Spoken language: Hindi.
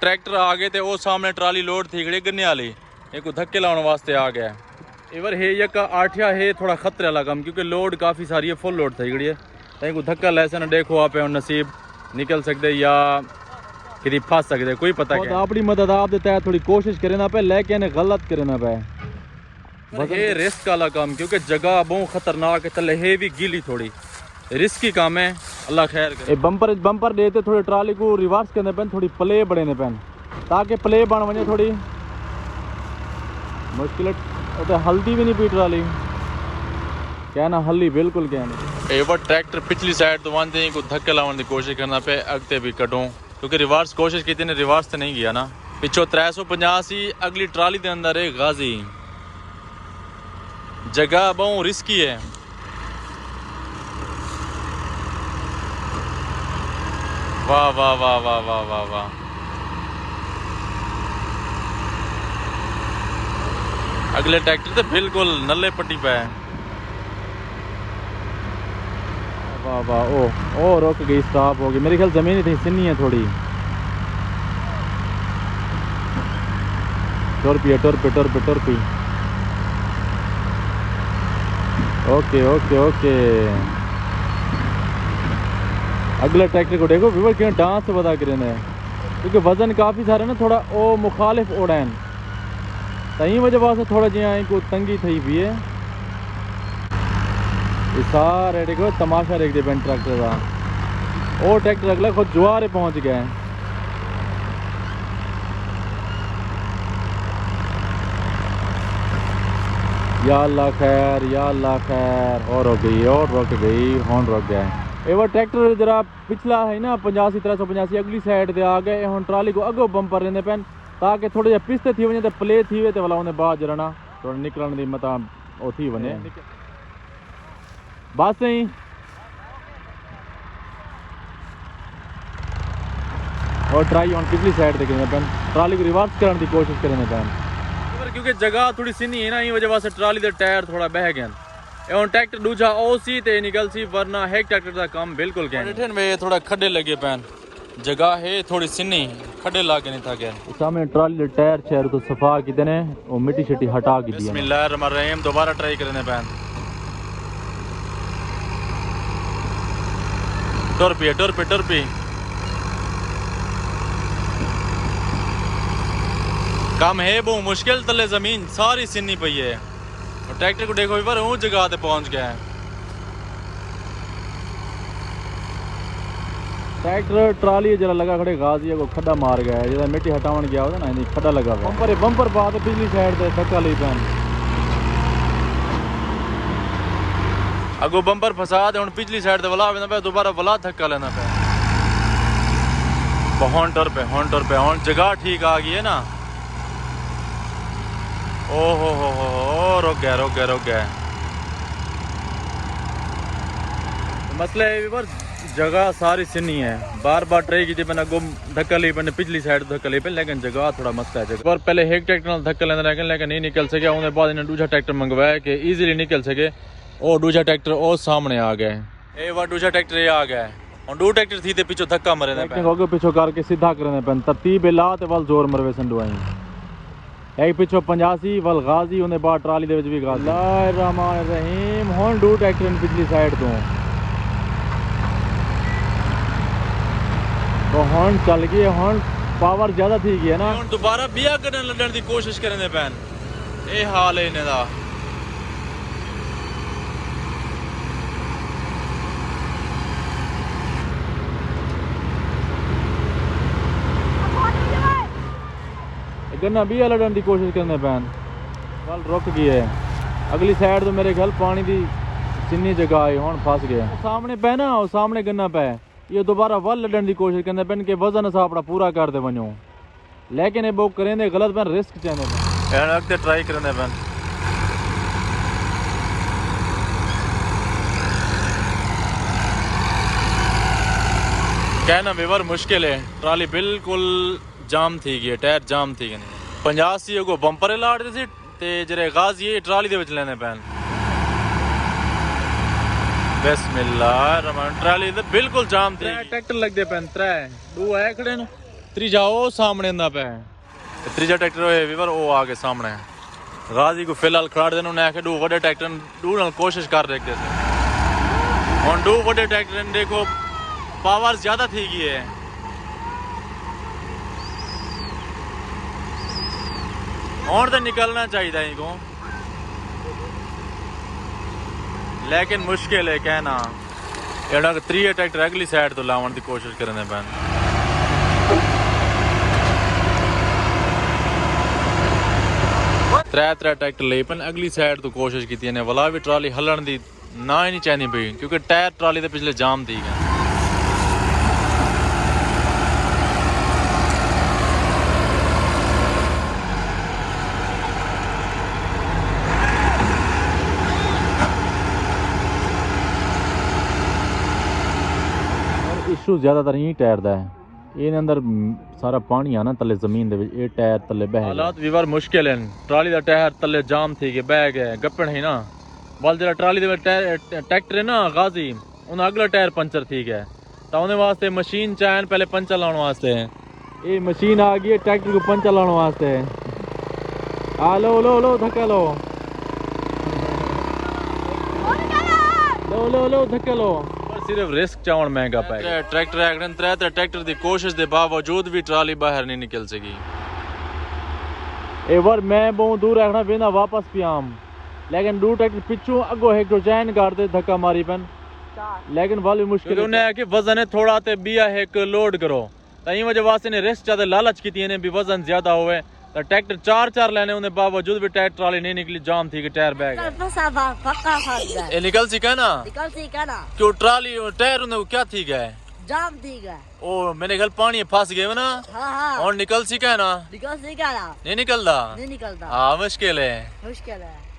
ट्रैक्टर आ गए थे वो सामने ट्राली लोड थी खड़ी गन्ने वाली एक धक्के लाने वास्ते आ गया इवर है यक आठिया है थोड़ा खतरे वाला काम क्योंकि लोड काफ़ी सारी है फुल लोड थी खड़ी है तई को धक्का लैसे ना देखो आप नसीब निकल सकते या कि फंस सकते कोई पता क्या अपनी मदद आप देता है थोड़ी कोशिश करे ना पे लेके ने गलत करे ना पे ये रिस्क वाला काम क्योंकि जगह बहुत खतरनाक है तले है भी गीली थोड़ी रिस्की काम है अल्लाह खैर करे बम्पर देते थोड़ी ट्राली को रिवर्स करने पे थोड़ी प्ले बढ़ने पे ताकि प्ले बन वजे थोड़ी मुश्किल तो हल्दी भी नहीं पी ट्राली क्या ना हल्दी बिल्कुल क्या नहीं एक बार ट्रैक्टर पिछली साइड तो मानते को धक्के लाने की कोशिश करना पे अगते भी कटूँ क्योंकि रिवर्स कोशिश की थी रिवर्स तो नहीं किया ना पिछो 350 अगली ट्राली के अंदर है गाजी जगह बहुत रिस्की है वाह वाह वाह वाह वाह वाह वाह अगले ट्रैक्टर तो बिल्कुल नल्ले पट्टी पे है वाह वाह ओ रुक गई स्टॉप हो गई मेरे ख्याल जमीन थी सिन्नी है थोड़ी टुरपी ओके अगले ट्रैक्टर को देखो विवर क्यों डांस से बता कर क्योंकि वजन काफ़ी सारे ना थोड़ा ओ मुखालिफ उड़ान तई वजह वास्ते थोड़ा जी को तंगी थी भी है ये सारे देखो तमाशा देख दे पेन ट्रैक्टर का ओ ट्रैक्टर अगला खुद जुआरे पहुंच गए या अल्लाह खैर और रुक गई हॉर्न रुक गया एवर ट्रैक्टर जरा पिछला है ना 85 385 अगली साइड से आ गए हम ट्राली को अगो बंपर रहने पैन ताकि थोड़े जे पिछते थी वने प्ले थी वे वाला उन्हें बाद जरा ना थोड़ा निकलने की मत ओ थी वने बस नहीं और ट्राई ऑन पिछली साइड से करने पैन ट्राली को रिवर्स करने की कोशिश करने पैन क्योंकि जगह थोड़ी सीनी है ना ये वजह से ट्राली के टायर थोड़ा बह गए एवं ट्रैक्टर दूजा ओ सी ते निकल सी वरना है ट्रैक्टर का काम बिल्कुल क्या में थोड़ा खड्डे लगे पैन जगह है थोड़ी सीनी खड्डे लाके नहीं था क्या सामने ट्राली के टायर शहर तो सफा कितने ने वो मिट्टी शिट्टी हटा की दी बिस्मिल्लाहिर्रहमानिर्रहीम दोबारा ट्राई करने पैन टुरपी काम है बहुत मुश्किल तले जमीन सारी सिन्नी पई है और ट्रैक्टर को देखो बार ऊँच जगह पे पहुंच गया है ट्रैक्टर ट्राली जरा लगा खड़े गाजिया को खड्डा मार गया है जरा मिट्टी हटावन गया होता ना खड्डा लगा हुआ बम्पर बात पिछली साइड से धक्का ली पैन अगो बम्पर फसा दे हुन पिछली साइड से वला पे दोबारा वला धक्का लेना पे हॉर्न टुर पे हॉर्न जगह ठीक आ गई है ना ओ हो रुक गया मसला है पर जगह सारी सिन्नी है बार ट्राई की थी मैंने अगो धक्का ली मैंने पिछली साइड धक्का ली लेकिन जगह थोड़ा मसला है जगह पहले एक ट्रैक्टर धक्का लेना लेकिन नहीं निकल सके उन्हें बाद इन्हें दूसरा ट्रैक्टर मंगवाया कि इजीली निकल सके और दूसरा ट्रैक्टर और सामने आ गए ए बार दूसरा ट्रैक्टर ये आ गया और दो ट्रैक्टर थी थे पीछे धक्का मरे ने पीछे करके सीधा करने पे तरतीब ला ते वाल जोर मरवे संडुआई एक पिछो 85 वल गाजी उन्हें बाद ट्राली दे विच भी गाजी रहमान हुन दो ट्रैक्टर पिछली साइड तो हुन चल गई हुन पावर ज्यादा थी गई है ना हुन दोबारा बिया करने लड़न की कोशिश करने पैन ए हाल है इन्हें दा गन्ना भी लड़न की कोशिश करने पैन वल रुक गई है अगली साइड तो मेरे ख्याल पानी की सिन्नी जगह आई हुन फंस गया सामने पे ना और सामने गन्ना पे ये दोबारा वल लड़न की कोशिश करने पैन के वजन सा अपना पूरा कर दे वनो लेकिन ये वो करेंगे गलत पैन रिस्क चाहने पैन अगते ट्राई करने पैन कहना बेवर मुश्किल है ट्राली बिल्कुल जाम थी गई टायर जाम थी गई 85 को बंपर लाड़ते सी ते जरे गाजी ट्राली दे विच लेने पैन बिस्मिल्लाह रहमान ट्राली ते बिल्कुल जाम थी ट्रैक्टर लगदे पैन त्रै दो है खड़े न त्रीजा ओ सामने ना पे त्रीजा ट्रैक्टर होए वीवर ओ आगे सामने गाजी को फिलहाल खड़ा देने उन्हें आखे दो बड़े ट्रैक्टर दो नाल कोशिश कर रहे थे और दो बड़े ट्रैक्टर ने देखो पावर ज्यादा थी गई है और तो निकलना चाहिए इनको लेकिन मुश्किल है कहना एड़ा त्रीए ट्रैक्टर अगली साइड तो लावन की कोशिश करने पैन त्रै ट्रैक्टर ले पैन अगली साइड तो कोशिश की ने वाला भी ट्राली हलन दी ना ही नहीं चाहिए पई क्योंकि टायर ट्राली दे पिछले जाम थी गए इशू ज्यादातर यही टायर दा है ਇਹਦੇ ਅੰਦਰ ਸਾਰਾ ਪਾਣੀ ਆ ਨਾ ਥੱਲੇ ਜ਼ਮੀਨ ਦੇ ਵਿੱਚ ਇਹ ਟਾਇਰ ਥੱਲੇ ਬਹਿ ਗਿਆ ਹਾਲਾਤ ਵੀ ਵਾਰ ਮੁਸ਼ਕਿਲ ਹਨ ਟਰਾਲੀ ਦਾ ਟਾਇਰ ਥੱਲੇ ਜਾਮ ਥੀ ਕੇ ਬਹਿ ਗਿਆ ਗੱਪਣ ਹੈ ਨਾ ਬਲ ਜਿਹੜਾ ਟਰਾਲੀ ਦੇ ਵਿੱਚ ਟਰੈਕਟਰ ਹੈ ਨਾ ਗਾਜ਼ੀ ਉਹਨਾਂ ਅਗਲਾ ਟਾਇਰ ਪੰਚਰ ਥੀ ਗਿਆ ਤਾਂ ਉਹਦੇ ਵਾਸਤੇ ਮਸ਼ੀਨ ਚਾਹਨ ਪਹਿਲੇ ਪੰਚਰ ਲਾਉਣ ਵਾਸਤੇ ਇਹ ਮਸ਼ੀਨ ਆ ਗਈ ਹੈ ਟਰੈਕਟਰ ਨੂੰ ਪੰਚਰ ਲਾਉਣ ਵਾਸਤੇ ਆ ਲੋ ਲੋ ਲੋ ਧੱਕਾ ਲੋ लो लो लो धक्के लो सिर्फ रिस्क चावण महंगा पाएगा ट्रैक्टर एक्शन त्रै ट्रैक्टर दी कोशिश दे बावजूद भी ट्राली बाहर नहीं निकल सकी ए बार मैं बहुत दूर रखना बिना वापस भी आम लेकिन दो ट्रैक्टर पिछू अगो एक तो जैन कर दे धक्का मारी पन लेकिन वाली मुश्किल उन्हें है कि वजन है थोड़ा ते बिया एक लोड करो तई वजह वास्ते ने रिस्क ज्यादा लालच की थी भी वजन ज्यादा होवे तो ट्रैक्टर चार लेने उन्हें बावजूद भी टायर ट्राली नहीं निकली जाम थी कि टायर बैग ये निकल सी क्या ना क्यों ट्राली टायर उन्हें क्या थी गए जाम थी गए ओ मैंने कल पानी फंस गए ना हाँ। और निकल सी क्या ना नहीं नहीं निकलता निकलता हाँ मुश्किल है मुश्किल है